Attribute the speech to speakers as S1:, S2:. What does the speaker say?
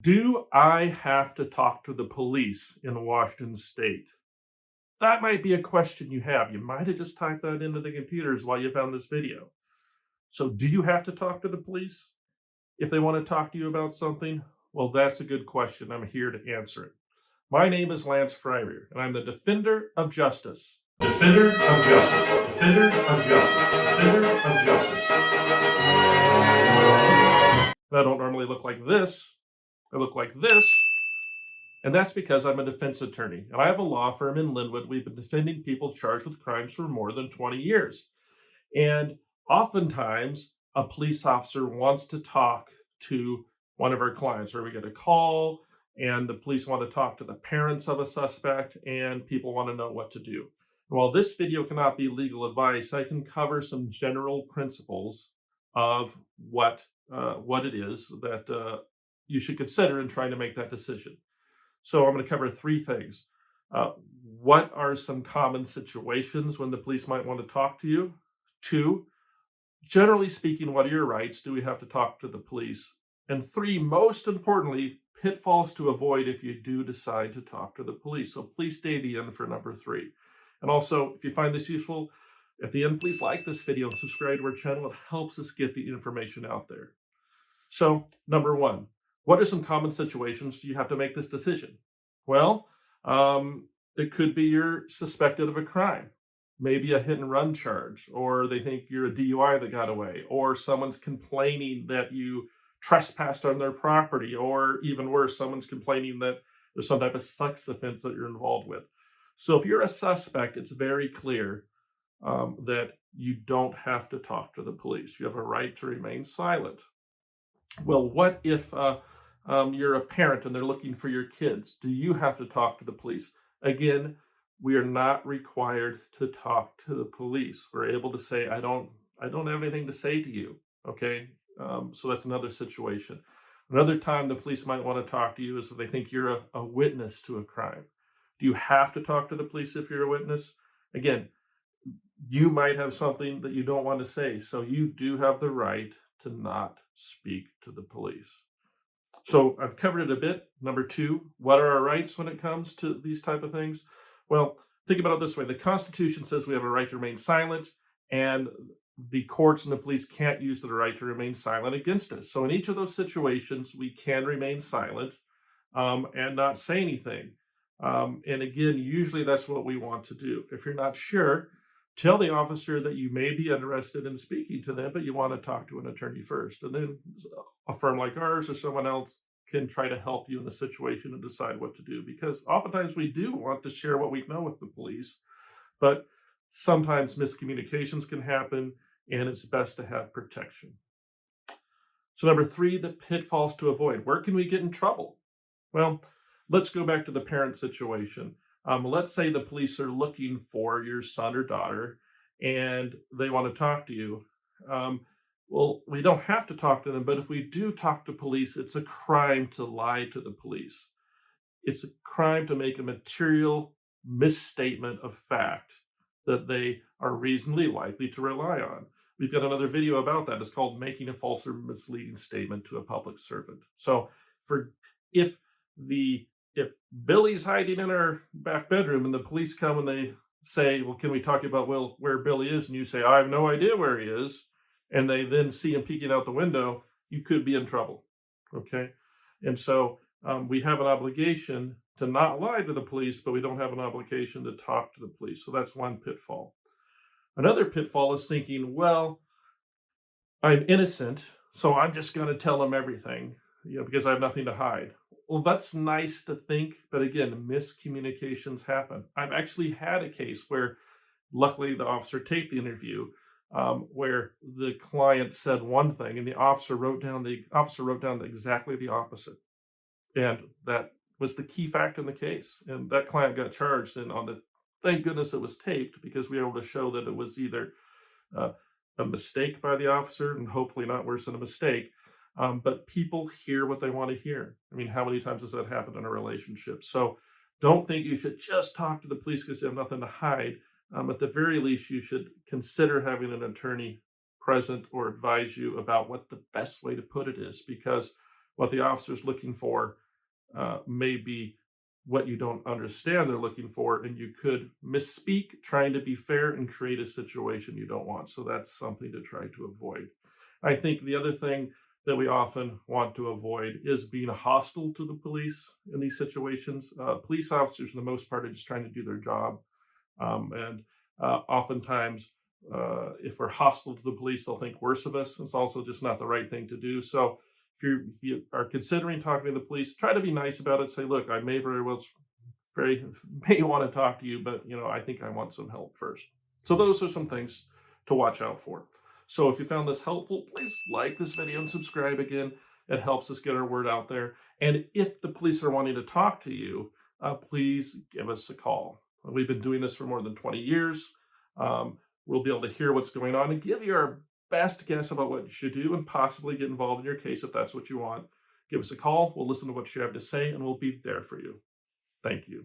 S1: Do I have to talk to the police in Washington State? That might be a question you have. You might have just typed that into the computers while you found this video. So, do you have to talk to the police if they want to talk to you about something? Well, that's a good question. I'm here to answer it. My name is Lance Fryrear, and I'm the Defender of Justice. Defender of Justice. Defender of Justice. Defender of Justice. And I don't normally look like this. I look like this. And that's because I'm a defense attorney. And I have a law firm in Lynnwood. We've been defending people charged with crimes for more than 20 years. And oftentimes, a police officer wants to talk to one of our clients, or we get a call and the police want to talk to the parents of a suspect and people want to know what to do. While this video cannot be legal advice, I can cover some general principles of what it is that you should consider in trying to make that decision. So I'm going to cover three things. What are some common situations when the police might want to talk to you? Two, generally speaking, what are your rights? Do we have to talk to the police? And three, most importantly, pitfalls to avoid if you do decide to talk to the police. So please stay to the end for number three. And also, if you find this useful, at the end, please like this video and subscribe to our channel. It helps us get the information out there. So number one, what are some common situations you have to make this decision? Well, it could be you're suspected of a crime, maybe a hit and run charge, or they think you're a DUI that got away, or someone's complaining that you trespassed on their property, or even worse, someone's complaining that there's some type of sex offense that you're involved with. So if you're a suspect, it's very clear that you don't have to talk to the police. You have a right to remain silent. Well, what if you're a parent and they're looking for your kids? Do you have to talk to the police? Again, we are not required to talk to the police. We're able to say, I don't have anything to say to you. Okay. So that's another situation. Another time the police might want to talk to you is if they think you're a witness to a crime. Do you have to talk to the police if you're a witness? Again, you might have something that you don't want to say. So you do have the right to not speak to the police. So I've covered it a bit. Number two, what are our rights when it comes to these type of things? Well, think about it this way. The Constitution says we have a right to remain silent, and the courts and the police can't use the right to remain silent against us. So in each of those situations, we can remain silent and not say anything. And again, usually that's what we want to do. If you're not sure, tell the officer that you may be interested in speaking to them, but you want to talk to an attorney first. And then a firm like ours or someone else can try to help you in the situation and decide what to do. Because oftentimes we do want to share what we know with the police, but sometimes miscommunications can happen and it's best to have protection. So number three, the pitfalls to avoid. Where can we get in trouble? Well, let's go back to the parent situation. Let's say the police are looking for your son or daughter and they want to talk to you. Well, we don't have to talk to them, but if we do talk to police, it's a crime to lie to the police. It's a crime to make a material misstatement of fact that they are reasonably likely to rely on. We've got another video about that. It's called Making a False or Misleading Statement to a Public Servant. So if Billy's hiding in our back bedroom and the police come and they say, well, can we talk about where Billy is? And you say, I have no idea where he is. And they then see him peeking out the window, you could be in trouble. Okay. And so we have an obligation to not lie to the police, but we don't have an obligation to talk to the police. So that's one pitfall. Another pitfall is thinking, well, I'm innocent, so I'm just going to tell them everything, because I have nothing to hide. Well, that's nice to think, but again, miscommunications happen. I've actually had a case where, luckily, the officer taped the interview, where the client said one thing and the officer wrote down exactly the opposite, and that was the key fact in the case. And that client got charged, and thank goodness it was taped, because we were able to show that it was either a mistake by the officer, and hopefully not worse than a mistake. But people hear what they want to hear. I mean, how many times has that happened in a relationship? So don't think you should just talk to the police because you have nothing to hide. At the very least, you should consider having an attorney present or advise you about what the best way to put it is, because what the officer's looking for may be what you don't understand they're looking for, and you could misspeak trying to be fair and create a situation you don't want. So that's something to try to avoid. I think the other thing that we often want to avoid is being hostile to the police in these situations. Police officers, for the most part, are just trying to do their job. And oftentimes, if we're hostile to the police, they'll think worse of us. It's also just not the right thing to do. So if you are considering talking to the police, try to be nice about it. Say, look, I may very well may want to talk to you, but I think I want some help first. So those are some things to watch out for. So if you found this helpful, please like this video and subscribe again. It helps us get our word out there. And if the police are wanting to talk to you, please give us a call. We've been doing this for more than 20 years. We'll be able to hear what's going on and give you our best guess about what you should do and possibly get involved in your case if that's what you want. Give us a call. We'll listen to what you have to say, and we'll be there for you. Thank you.